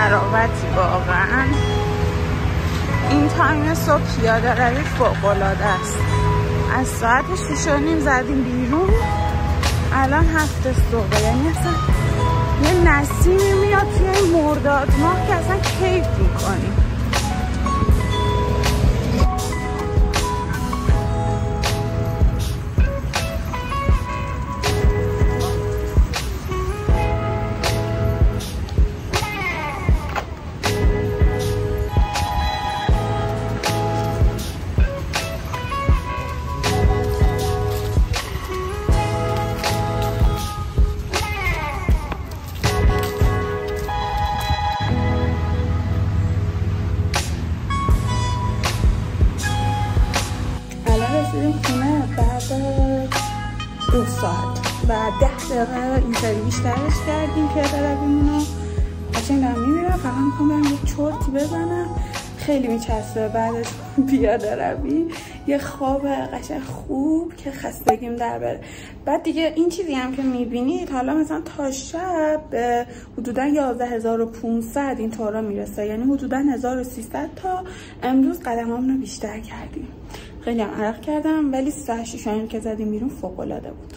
تراوتی واقعا. این تایم صبح پیاده روی فوق‌العاده است. از ساعت 6:30 زدیم بیرون، الان 7 صبح. یعنی اصلا یه نسیمی میاد توی این مرداد ماه که اصلا کیف میکنیم. خونه بعد 2 ساعت و 10 دقیقه اینطوری بیشترش کردیم پیاده رویمونو. قشنگ دارم میمیرم، فقط میخوام برم یه چرتی بزنم. خیلی میچسبه بعدش پیاده روی، یه خواب قشنگ خوب که خستگیم در بره. بعد دیگه این چیزی هم که میبینید حالا مثلا تا شب به حدودا 11500 این طورا میرسه، یعنی حدودا 1300 تا. امروز قدمامون رو بیشتر کردیم، خیلی هم عرق کردم، ولی ساعت 6 که زدیم بیرون فوق العاده بود.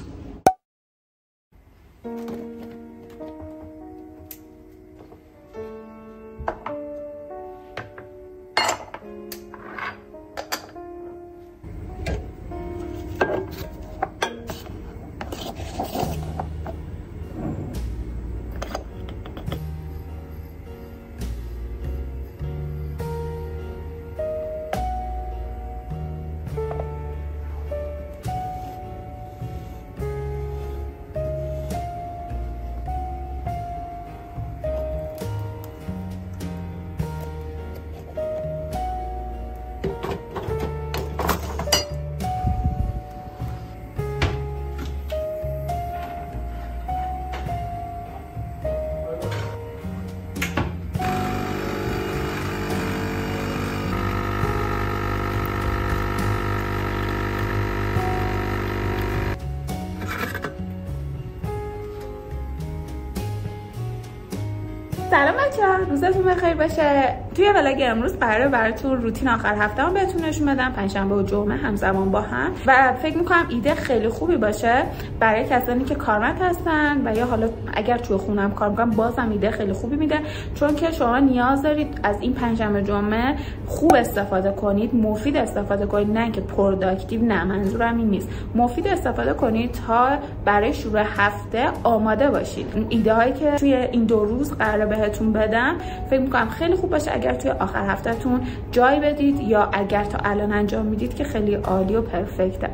سلام بچه‌ها، روزتون بخیر باشه. توی ولاگ امروز قراره براتون روتین آخر هفته‌مو بهتون نشون بدم، پنجشنبه و جمعه همزمان با هم، و فکر می‌کنم ایده خیلی خوبی باشه برای کسانی که کارمند هستن و یا حالا اگر توی خونم کار می‌کنم بازم ایده خیلی خوبی میده، چون که شما نیاز دارید از این پنجشنبه جمعه خوب استفاده کنید، مفید استفاده کنید، نه اینکه پروداکتیو، نه منظورم این نیست، مفید استفاده کنید تا برای شروع هفته آماده باشید. ایده هایی که توی این 2 روز قراره بهتون بدم فکر می‌کنم خیلی خوب باشه اگر توی آخر هفتهتون جای بدید، یا اگر تا الان انجام میدید که خیلی عالی و پرفکته.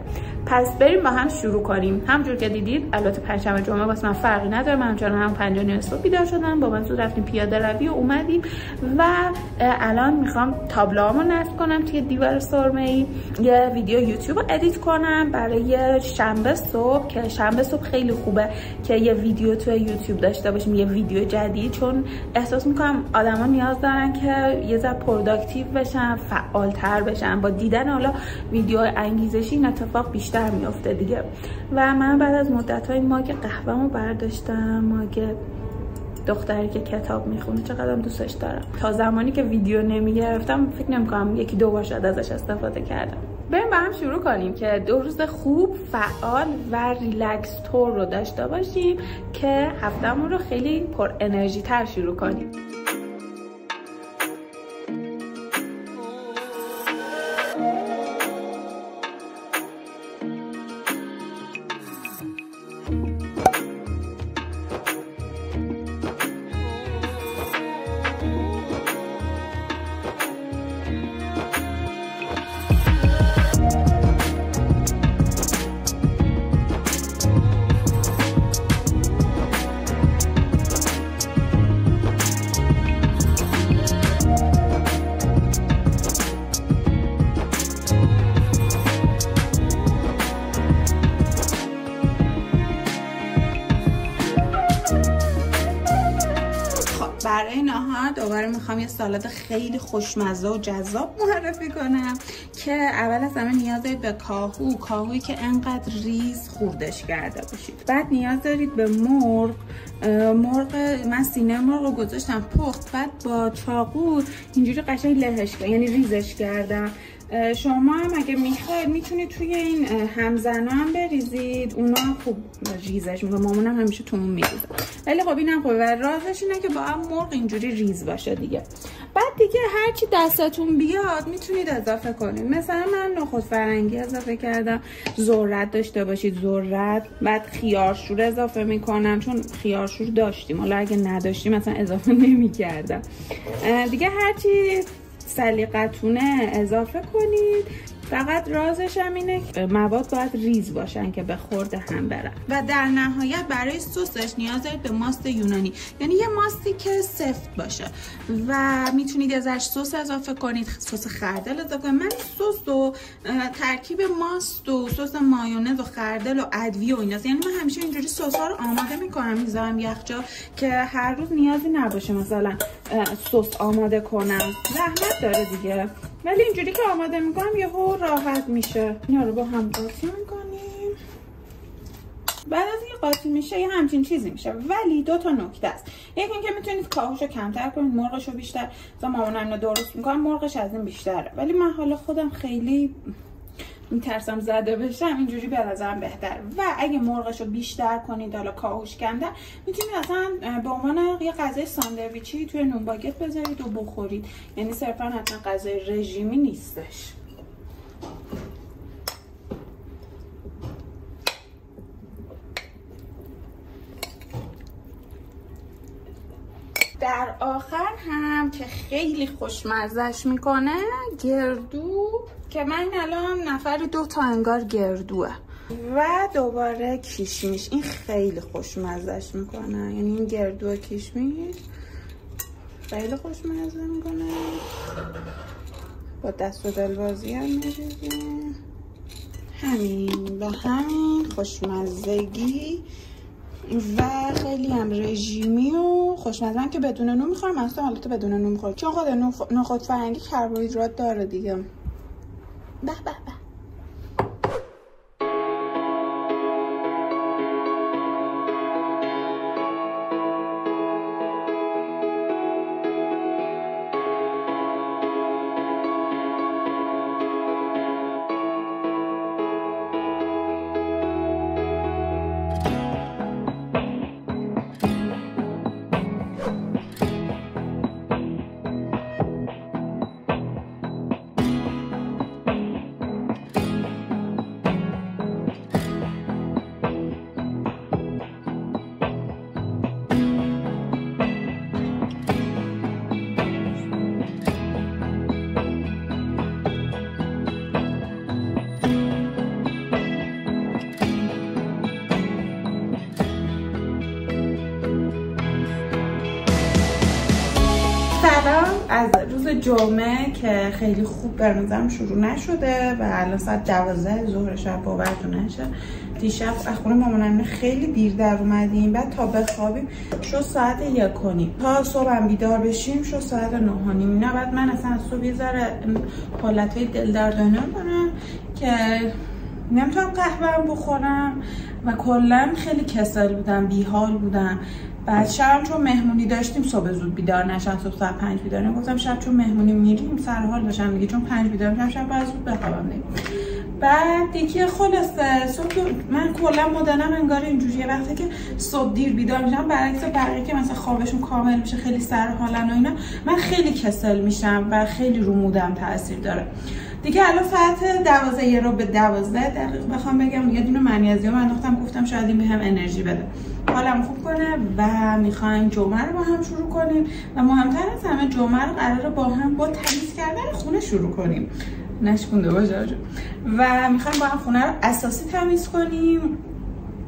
پس بریم با هم شروع کنیم. همونجور که دیدید البته پنجشنبه جمعه واسه من فرقی نداره، من همچنان هم 5:30 صبح بیدار شدم، با من زود رفتیم پیاده روی و اومدیم و الان میخوام تابلوامو نصب کنم توی دیوار سرمه‌ای، یه ویدیو یوتیوب رو ادیت کنم برای شنبه صبح، که شنبه صبح خیلی خوبه که یه ویدیو توی یوتیوب داشته باشیم، یه ویدیو جدید، چون احساس میکنم آدما نیاز دارن که یه ذره پروداکتیو بشن، فعال‌تر بشن. با دیدن حالا ویدیو انگیزشی این اتفاق بیشتر میفته دیگه. و من بعد از مدت‌های ماگ قهوه‌مو برداشتم، ماگ دختری که کتاب میخونه، چقدرم دوستش دارم. تا زمانی که ویدیو نمیگرفتم فکر نمی‌کنم 1-2 بار شاید ازش استفاده کردم. بریم با هم شروع کنیم که 2 روز خوب، فعال و ریلکس تور رو داشته باشیم که هفته‌مون رو خیلی پر انرژی تر شروع کنیم. برای میخوام یه سالاد خیلی خوشمزه و جذاب معرفی کنم که اول از همه نیاز دارید به کاهویی که انقدر ریز خوردش کرده باشید. بعد نیاز دارید به مرغ. من سینه مرغ رو گذاشتم پخت، بعد با چاقو اینجوری قشنگ لهش کردم، یعنی ریزش کردم. شما هم اگه میخواید میتونید توی این همزنا هم بریزید، اونا خوب ریزش میکنه. مامانم همیشه تو اون میریزه، ولی خب اینم خوبه. و رازش اینه که با هم مرغ اینجوری ریز باشه دیگه. بعد دیگه هرچی دستتون بیاد میتونید اضافه کنید. مثلا من نخود فرنگی اضافه کردم، ذرت داشته باشید، ذرت. بعد خیارشور اضافه میکنم چون خیارشور داشتیم، حالا اگه نداشتیم مثلا اضافه نمیکردم. دیگه هرچی سلیقتونه اضافه کنید. فقط رازش هم اینه که مواد باید ریز باشن که به خورد هم برن. و در نهایت برای سسش نیاز دارید به ماست یونانی، یعنی یه ماستی که سفت باشه و میتونید ازش سس اضافه کنید، سس خردل اضافه کنید. من سس و ترکیب ماست و سس مایونز و خردل و ادویه و ایناست، یعنی من همیشه اینجوری سس ها رو آماده میکنم میذارم یخچال که هر روز نیازی نباشه مثلا سس آماده کنم، زحمت داره دیگه. ولی اینجوری که آماده میکنم یهو راحت میشه. اینا رو با هم قاطی میکنیم. بعد از اینکه قاطی میشه یه همچین چیزی میشه. ولی دو تا نکته است. یکی اینکه میتونید کاهوشو کمتر کنید، مرغشو بیشتر. مثلا مامانم اینو درست میکنم مرغش از این بیشتره، ولی من حالا خودم خیلی میترسم زده بشم، اینجوری به نظرم بهتر. و اگه مرغشو بیشتر کنید، حالا کاهوش کمتر، میتونید اصلا به عنوان یه غذای ساندویچی توی نون باگت بذارید و بخورید، یعنی صرفا حتما غذای رژیمی نیستش. در آخر هم که خیلی خوشمزهش میکنه گردو، که من الان نفری 2 تا انگار گردوه، و دوباره کیشمیش. این خیلی خوشمزهش میکنه، یعنی این گردو کیشمیش خیلی خوشمزه میکنه. با دست و دلبازی هم میریزیم. همین به همین خوشمزگی و خیلی هم رژیمی و خوشمزه که بدون نون میخورم. اصلا حالت بدون نون میخورم چون خود نخود فرنگی کربوهیدرات داره دیگه. به به به. از روز جمعه که خیلی خوب به نظرم شروع نشده و الان ساعت 12 ظهر شب باورتون نشه. دیشب از خونه مامانم خیلی دیر در اومدیم، بعد تا بخوابیم شد ساعت 1:30، تا صبحم بیدار بشیم شد ساعت 9:30. اینا بعد من اصلا از صبح یه ذره حالتهای دل دردانه دارم که نمیتونم قهوه‌ام بخورم و کلا خیلی کسل بودم، بیحال بودم. بعد شب چون مهمونی داشتیم صبح زود بیدار نشم، صبح ساعت 5 بیدار نشم. گفتم شب چون مهمونی میریم سر حال باشم دیگه، چون 5 بیدار میشم شب باید زود بخوابم دیگه. بعد دیگه خلاصه صبح من کلا مدلم انگار اینجوریه، وقتی که صبح دیر بیدار میشم برعکس بقیه که مثلا خوابشون کامل میشه خیلی سر حالن و اینا، من خیلی کسل میشم و خیلی رو مودم تاثیر داره دیگه. الان ساعت 11:12 دقیق بخوام بگم یه دونه منیزیم انداختم، گفتم شاید این بهم انرژی بده، حالم خوب کنه و میخوایم جمعه رو با هم شروع کنیم و مهمتر از همه جمعه رو قراره با هم با تمیز کردن خونه شروع کنیم. نشکونده باشه و میخوایم با هم خونه رو اساسی تمیز کنیم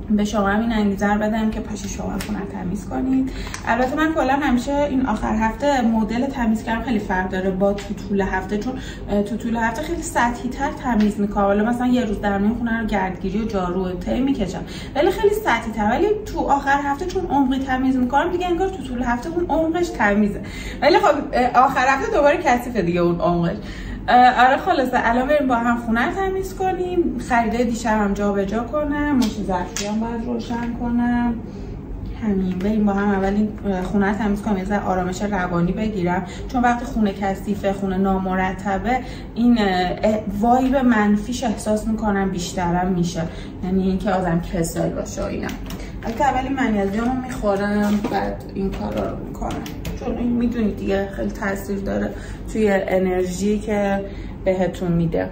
به شما هم این انگیزه رو بدم که پاشید شما خونه تمیز کنید. البته من کلا همیشه این آخر هفته مدل تمیز کردن خیلی فرق داره با تو طول هفته، چون تو طول هفته خیلی سطحی تر تمیز میکنم. حالا مثلا یه روز در میون خونه رو گردگیری و جارو و ته میکشم، ولی خیلی سطحی تر. ولی تو آخر هفته چون عمقی تمیز میکنم دیگه انگار تو طول هفته اون عمقش تمیزه، ولی خب آخر هفته دوباره کثیفه دیگه اون عمقش. آره خلاصه الان بریم با هم خونه رو تمیز کنیم. خریده دیشب هم جابجا کنم، ماشین ظرفی هم باید روشن کنم. همین بریم با هم اول این خونه رو تمیز کنم، یه ذره آرامش روانی بگیرم، چون وقتی خونه کثیفه، خونه نامرتبه، این وایب منفیش احساس میکنم بیشترم میشه، یعنی اینکه آدم کسل باشه و اینا. البته اولی منیزیمو میخورم بعد این کارا رو میکنم، چون این میدونید دیگه خیلی تاثیر داره توی انرژی که بهتون میده.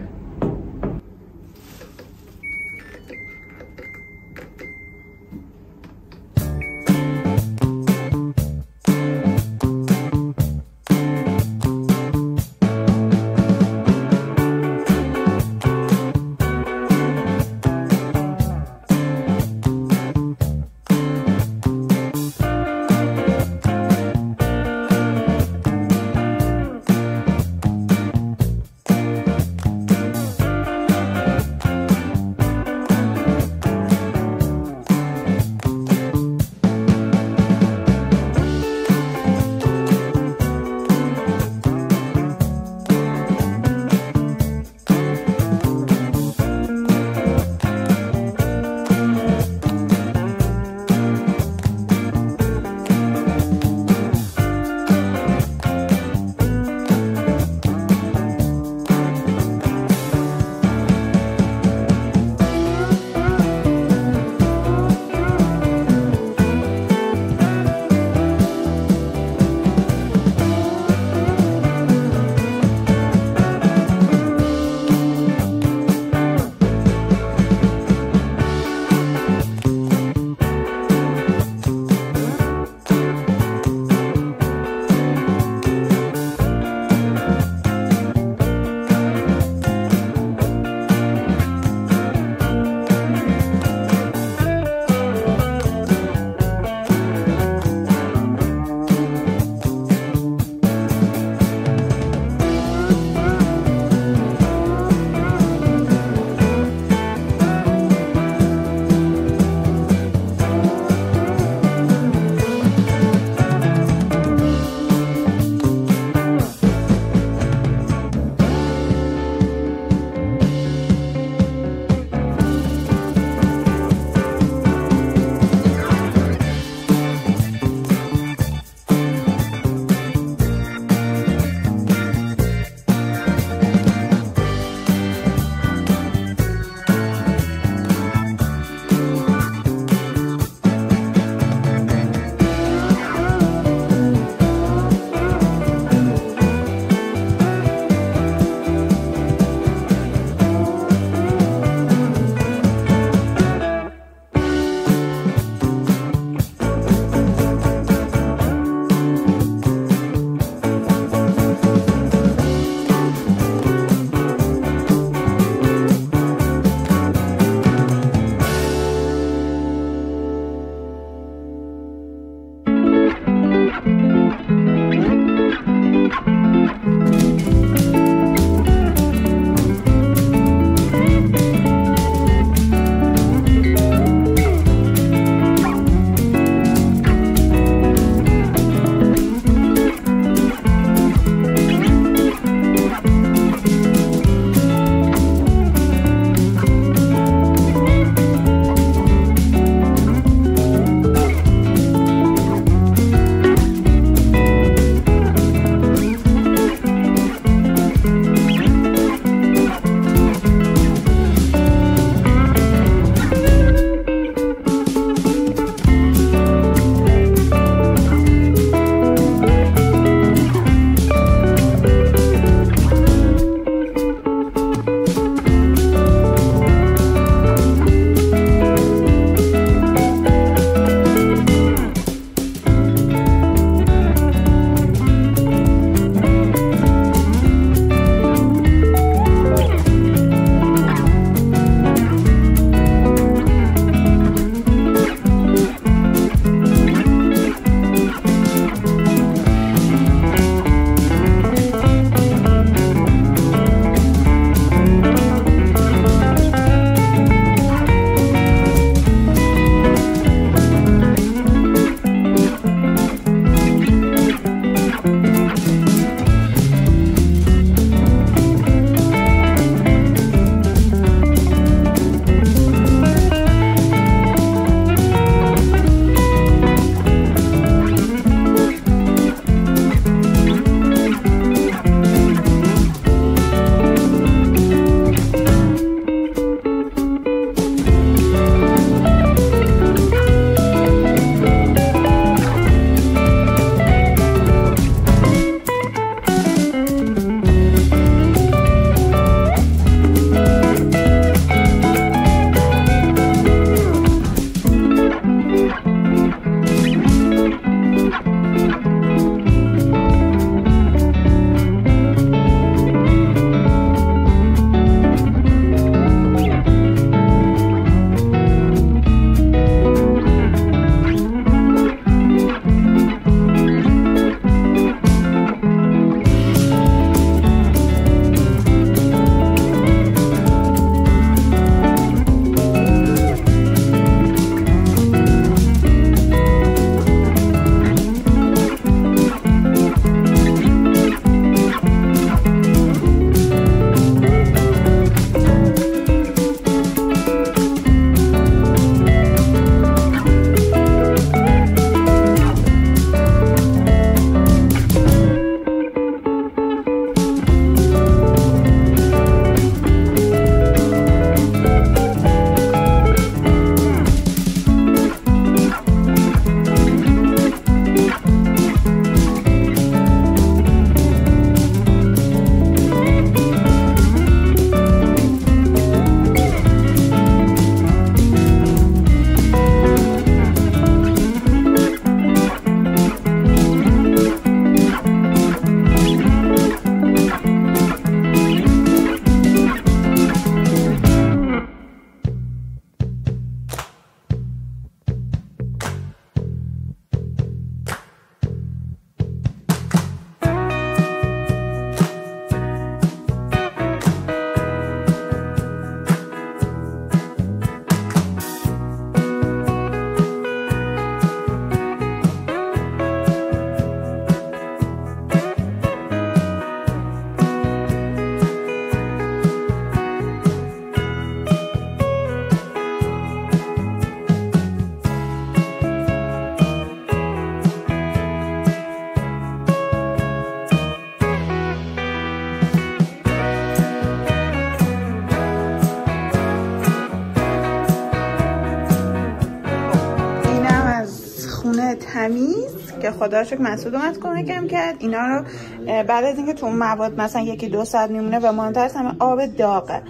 تمیز که خدا رو شکر مسعود اومد کمکم کرد. اینا رو بعد از اینکه تو مواد مثلا 1-2 ساعت میمونه و مهمتر همه آب داغه،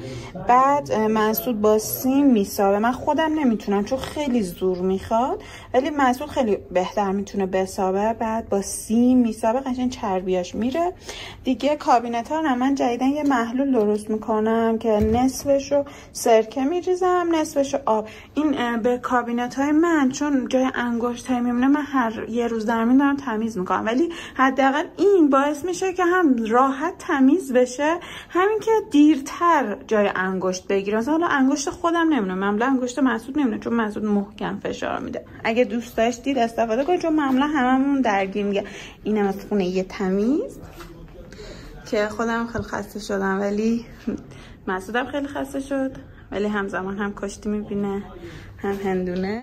بعد مسعود با سیم میسابه. من خودم نمیتونم چون خیلی زور میخواد، ولی مسعود خیلی بهتر میتونه بسابه. بعد با سیم میسابه، قشنگ چربیاش میره دیگه. کابینت ها رو من جدیدن یه محلول درست میکنم که نصفش رو سرکه میریزم، نصفش رو آب. این به کابینت های من چون جای انگشت میمونه، من هر یه روز در میون دارم تمیز میکنم، ولی حداقل این باعث میشه که هم راحت تمیز بشه، همین که دیرتر جای انگشت بگیره. مثلا حالا انگشت خودم نمیونه، معمولا انگشت مسعود نمیونه چون مسعود محکم فشار میده. اگه دوست داشتید استفاده کنید، چون معمولا هممون درگیر میگه اینم از خونه یه تمیز، که خودم خیلی خسته شدم ولی مسعودم خیلی خسته شد، ولی همزمان هم کشتی میبینه هم هندونه.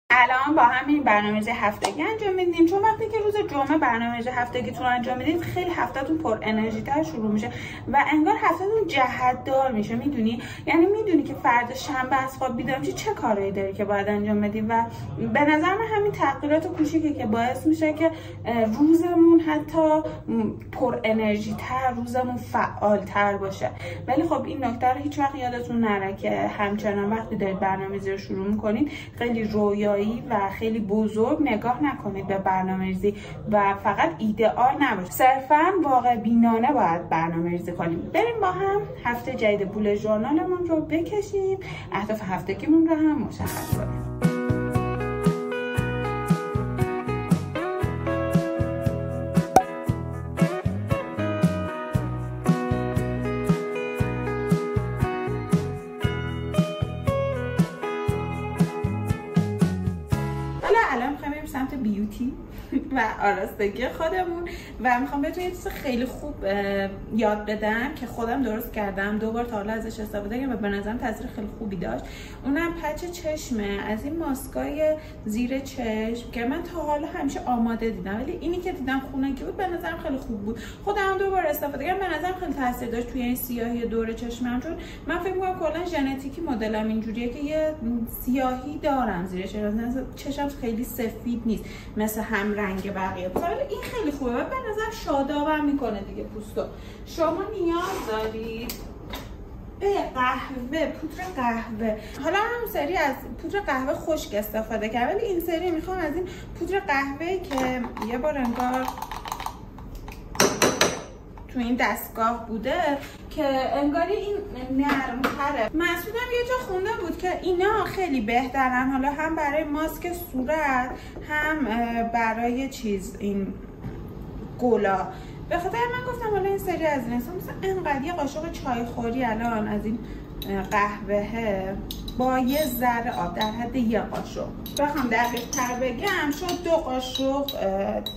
الان با همین برنامه‌ریزی هفتگی انجام میدیم، چون وقتی که روز جمعه برنامه‌ریزی هفتگیتون رو انجام میدید خیلی هفتهتون پر انرژی تر شروع میشه و انگار هفتهتون جهت‌دار میشه. میدونی، یعنی میدونی که فردا شنبه از خواب بیدار میشی چه کارایی داری که باید انجام بدی. و به نظر من همین تغییرات کوچیکی که باعث میشه که روزمون حتی پر انرژی تر، روزمون فعال تر باشه. ولی خب این نکته رو هیچ وقت یادتون نره که همچنان وقتی دارید برنامه‌ریزی رو شروع میکنید خیلی رویایی و خیلی بزرگ نگاه نکنید به برنامه‌ریزی و فقط ایدئال نباشه، صرفاً واقع بینانه باید برنامه‌ریزی کنیم. بریم با هم هفته جدید بولت ژورنالمون رو بکشیم، اهداف هفتگیمون رو هم مشخص کنیم. الان میخوایم بریم سمت بیوتی و آراستگی خودمون و میخوام بهتون یه چیز خیلی خوب یاد بدم که خودم درست کردم، 2 بار تا حالا ازش استفاده کردم و به نظرم تاثیر خیلی خوبی داشت. اونم پچ چشمه، از این ماسکای زیر چشم که من تا حالا همیشه آماده دیدم، ولی اینی که دیدم خونگی بود به نظرم خیلی خوب بود. خودم 2 بار استفاده کردم، به نظرم خیلی تاثیر داشت توی این سیاهی دور چشمم، چون من فکر می‌کنم کلا ژنتیکی مدلم اینجوریه که یه سیاهی دارم زیر چشم، خیلی سفید نیست مثل هم رنگ بقیه، ولی این خیلی خوبه و به نظر شادابم میکنه دیگه پوستو. شما نیاز دارید به قهوه، پودر قهوه. حالا هم سری از پودر قهوه خشک استفاده کردم، ولی این سری میخوام از این پودر قهوه که یه بار انگار تو این دستگاه بوده که انگاری این نرم‌تره. مسعودم یه جا خونده بود که اینا خیلی بهترن، حالا هم برای ماسک صورت هم برای این گلا. به خاطر من گفتم حالا این سری از این مثلا اینقدر یه قاشق چای خوری الان از این قهوه با یه ذره آب در حد 1 قاشق، بخوام دقیق تر بگم شد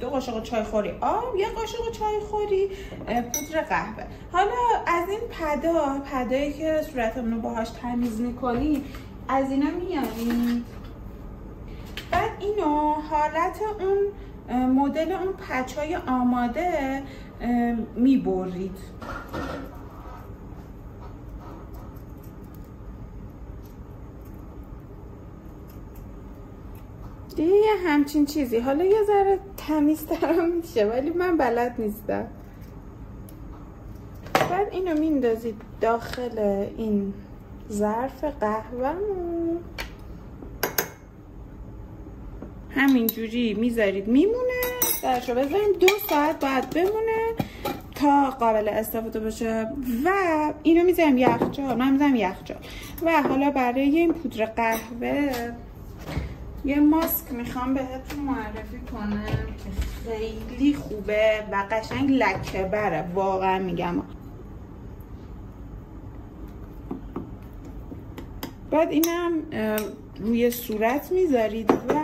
2 قاشق چای خوری آب، 1 قاشق چای خوری پودر قهوه. حالا از این پدایی که صورتمون رو باهاش تمیز میکنی از اینا میاریم، بعد اینو حالت اون مدل اون پچهای آماده میبرید. دیگه یه همچین چیزی. حالا یه ذره تمیزتر میشه ولی من بلد نیستم. بعد اینو میندازید داخل این ظرف قهوه‌مون، همینجوری میذارید میمونه، درشو بذاریم 2 ساعت بعد بمونه تا قابل استفاده باشه و اینو میذاریم یخچال. من میذارم یخچال. و حالا برای این پودر قهوه یه ماسک میخوام بهتون معرفی کنم که خیلی خوبه و قشنگ لکه بره، واقعا میگم. بعد اینم روی صورت میذارید و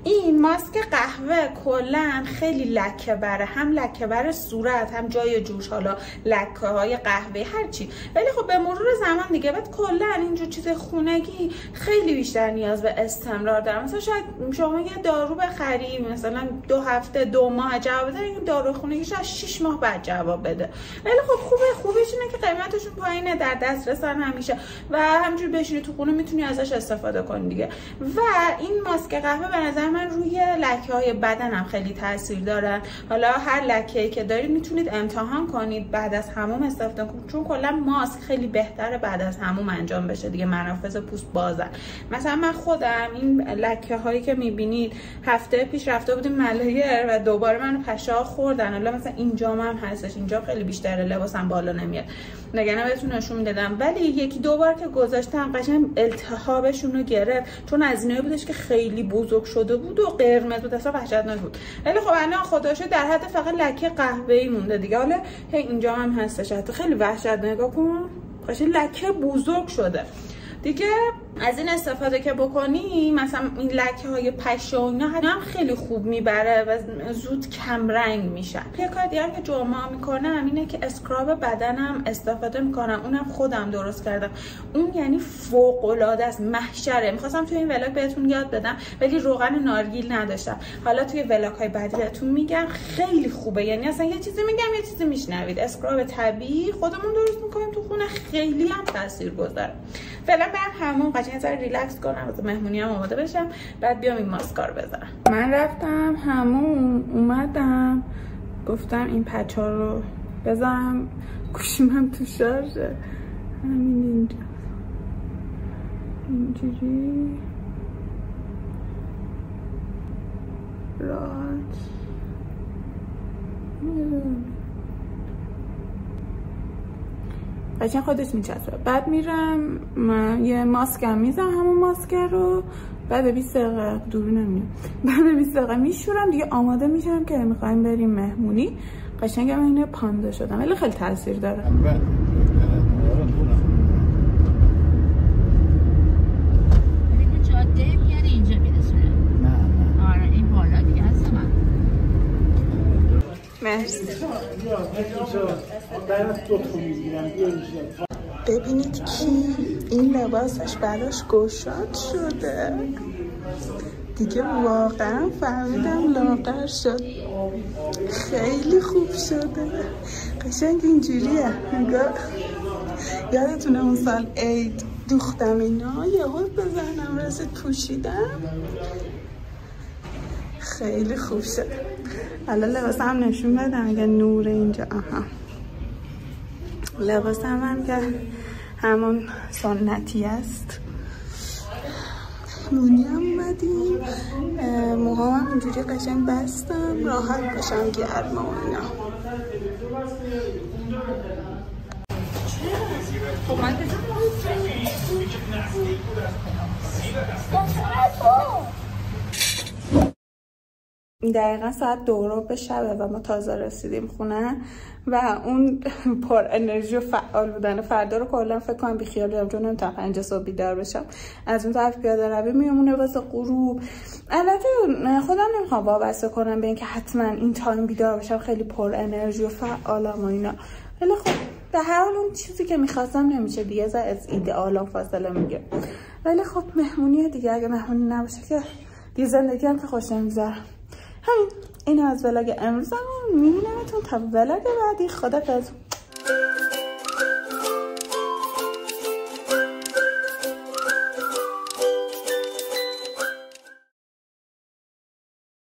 این ماسک قهوه کلا خیلی لکه بره، هم لکه بره صورت هم جای جوش، حالا لکه های قهوه هرچی. ولی خب به مرور زمان دیگه بعد کلا اینجور چیز خونگی خیلی بیشتر نیاز به استمرار داره. مثلا شاید شما یه دارو بخری مثلا 2 هفته 2 ماه جواب بده، این دارو خونگی شاید 6 ماه بعد جواب بده. ولی خب خوبیش اینه که قیمتشون پایینه، در دسترسن همیشه و همینجوری بشینی تو خونه میتونی ازش استفاده کنی دیگه. دیگه. و این ماسک قهوه به نظر من روی لکه‌های بدنم خیلی تاثیر داره. حالا هر لکه‌ای که دارید میتونید امتحان کنید بعد از حموم استفاده کنید، چون کلا ماسک خیلی بهتره بعد از حموم انجام بشه دیگه، منافذ پوست بازن. مثلا من خودم این لکه‌هایی که میبینید هفته پیش رفته بودیم ملایر و دوباره منو پشا خوردن. حالا مثلا اینجام هم هستش، اینجا خیلی بیشتره، لباسم بالا نمیاد نگنه بهتون نشون میدادم، ولی یکی دو بار که گذاشتم قشنگ التهابشون رو گرفت، چون از اینایی بودش که خیلی بزرگ شده بود و قرمز بود، اصلا وحشتناک بود. ولی خب الان خداشو در حد فقط لکه قهوه‌ای مونده دیگه. حالا اینجا هم هستش، حتی خیلی وحشتناک، نگاه کن قشنگ لکه بزرگ شده دیگه. از این استفاده که بکنی، مثلا این لکه های پشه و اینا هم خیلی خوب میبره و زود کم رنگ میشن. یه کار دیگه هم که جمعه میکنم اینه که اسکراب بدنم استفاده میکنم، اونم خودم درست کردم. اون یعنی فوق العاده است، محشره. میخواستم توی این ولاگ بهتون یاد بدم ولی روغن نارگیل نداشتم. حالا توی ولاگ های بعدی بهتون میگم، خیلی خوبه. یعنی اصلا یه چیزی میگم یه چیزی میشنوید. اسکراب طبیعی خودمون درست میکنیم تو خونه، خیلی هم تاثیرگذاره. فعلا برم حموم قشنگ یه ریلکس کنم، واسه مهمونی هم آماده بشم، بعد بیام این ماسکار بذارم. من رفتم حموم، اومدم گفتم این پچا رو بذارم، گوشیم هم تو شارژه، همین اینجا اینجوری راحت قشنگ خودش میچسبه. بعد میرم یه ماسکم میزنم، همون ماسک رو بعد 20 دقیقه دوری نمیام، بعد 20 دقیقه میشورم دیگه، آماده میشم که میخوایم بریم مهمونی. قشنگ من اینه پانده شدم ولی خیلی تاثیر داره. جاده میاد اینجا میرسونه. نه آره این بالا دیگه هست. من مرسی. ببینید کی این لباسش براش گشاد شده دیگه، واقعا فهمیدم لاغر شد، خیلی خوب شده، قشنگ اینجوریه. نگاه، یادتونه اون سال عید دوختم اینا، یهو بزنم رسید پوشیدم، خیلی خوب شد. حالا لباسم نشون بدم اگه نور اینجا. آها، لباسم هم که همون سنتی است. مونی هم اومدیم، موهام هم اینجوری قشنگ بستم راحت باشم گرم و اینا. دقیقا ساعت 2 به شبه و ما تازه رسیدیم خونه و اون پر انرژی و فعال بودن فردا رو کلا فکر کنم بیخیال بودم، چون نمیتونم 5 صبح بیدار بشم. از اون طرف پیاده روی میمونه واسه غروب. البته خودم نمیخوام وابسته کنم به اینکه حتما این تایم بیدار بشم، خیلی پر انرژی و فعالم و اینا، ولی خب به هر حال اون چیزی که میخواستم نمیشه دیگه، از ایدئالم فاصله میگیره. ولی خب مهمونیه دیگه، اگه مهمونی نباشه که دیگه زندگی هم که خوش نمیگذره. همین، این از ولاگ امروزمون، میبینمتون تا ولاگ بعدی. خدافظ.